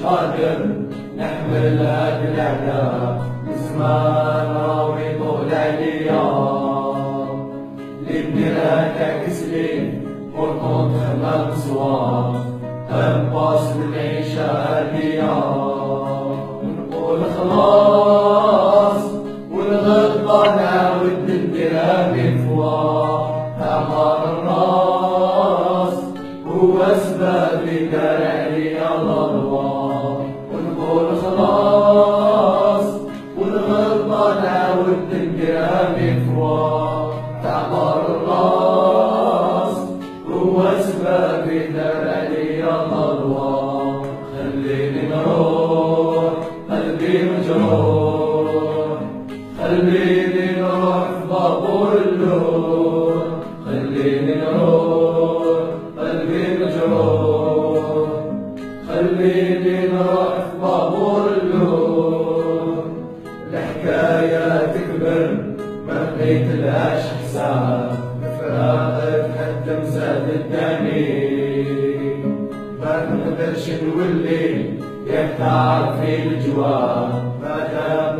قادر نحمل هاد الأعداء زمان راوي طول عليا اللي بنديرها تعكس لي ورطون تخلى الصواب أنباس بالعيشة هادية ونقول خلاص والغلطة نعاود نديرها بفوا أعمار الراس هو أسباب اللي دار عليا الأضواء ونقول خلاص والغلطة نعاود نديرها بفوا أعمار الراس هو أسباب اللي دار عليا الأضواء خليني نروح قلبي مجروح خليني نروح في بابور اللون خليني نروح قلبي مجروح خليني نروح في بابور اللون الحكاية تكبر ما بقيت لهاش حساب فراقك حتى مزاد الدني ما نقدرش نولي ياك تعرفي الجواب ما دام